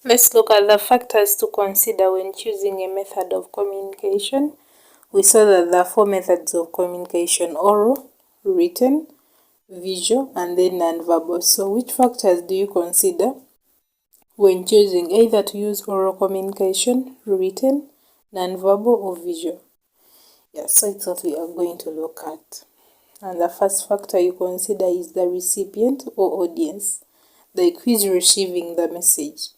Let's look at the factors to consider when choosing a method of communication. We saw that there are 4 methods of communication: oral, written, visual, and then nonverbal. So which factors do you consider when choosing either to use oral communication, written, nonverbal, or visual? Yes, so it's what we are going to look at. And the first factor you consider is the recipient or audience, like who is receiving the message.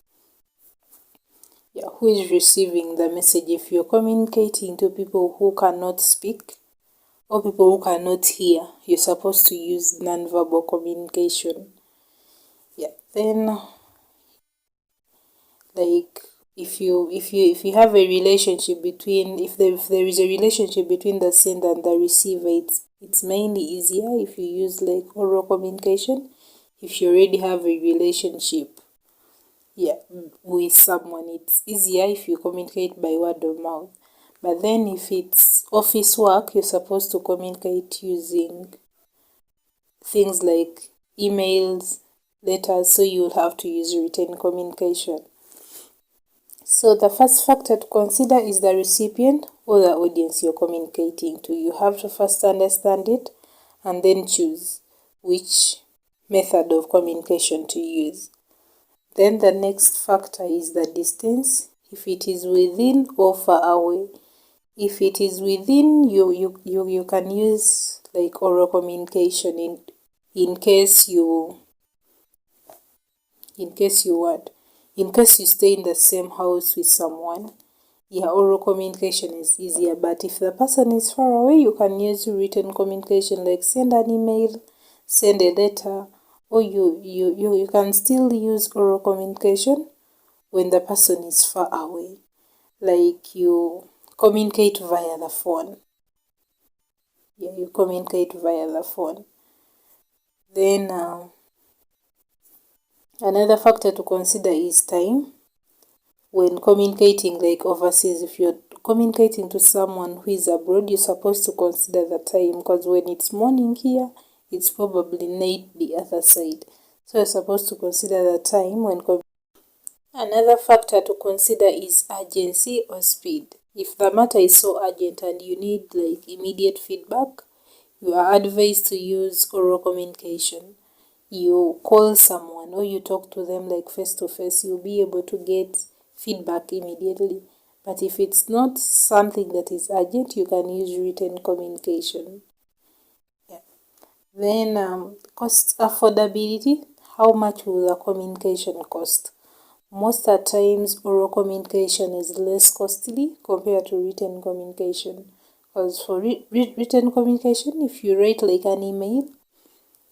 Who is receiving the message? If you're communicating to people who cannot speak or people who cannot hear, you're supposed to use nonverbal communication. Then like if you have a relationship between, if there is a relationship between the sender and the receiver, it's mainly easier if you use like oral communication. If you already have a relationship with someone, it's easier if you communicate by word of mouth. But then if it's office work, you're supposed to communicate using things like emails, letters, so you'll have to use written communication. So the first factor to consider is the recipient or the audience you're communicating to. You have to first understand it and then choose which method of communication to use. Then the next factor is the distance, if it is within or far away. If it is within, you can use like oral communication in case you stay in the same house with someone. Oral communication is easier. But if the person is far away, you can use written communication, like send an email, send a letter, or you can still use oral communication when the person is far away, like you communicate via the phone. You communicate via the phone. Then another factor to consider is time. When communicating like overseas, if you're communicating to someone who is abroad, you're supposed to consider the time, because when it's morning here, it's probably night the other side. So you're supposed to consider the time when Another factor to consider is urgency or speed. If the matter is so urgent and you need like immediate feedback, you are advised to use oral communication. You call someone or you talk to them like face to face, you'll be able to get feedback immediately. But if it's not something that is urgent, you can use written communication. Then cost affordability. How much will the communication cost? Most of the times, oral communication is less costly compared to written communication. Because for written communication, if you write like an email,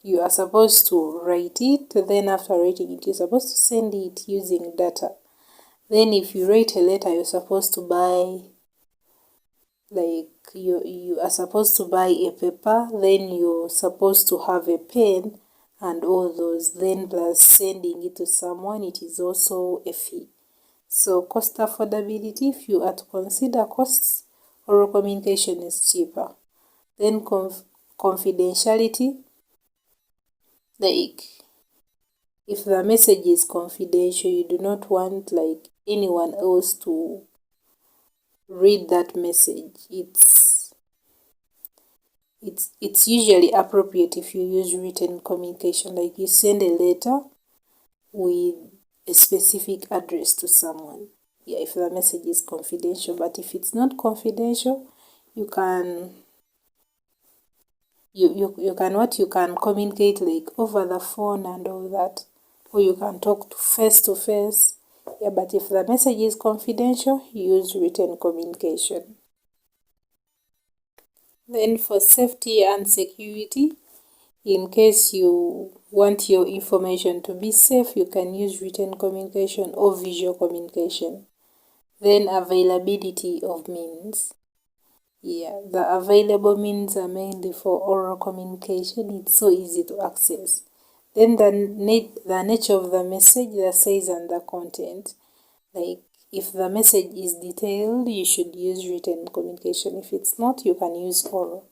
you are supposed to write it. Then after writing it, you're supposed to send it using data. Then if you write a letter, you're supposed to buy, like you are supposed to buy a paper. Then you're supposed to have a pen and all those. Then plus sending it to someone, it is also a fee. So cost affordability, if you are to consider costs, oral communication is cheaper. Then confidentiality, like if the message is confidential, you do not want like anyone else to read that message. It's usually appropriate if you use written communication, like you send a letter with a specific address to someone. If the message is confidential. But if it's not confidential, you can communicate like over the phone and all that, or you can talk face to face. But if the message is confidential, use written communication. Then for safety and security, in case you want your information to be safe, you can use written communication or visual communication. Then availability of means. The available means are mainly for oral communication. It's so easy to access. Then the nature of the message, the size and the content. Like if the message is detailed, you should use written communication. If it's not, you can use oral.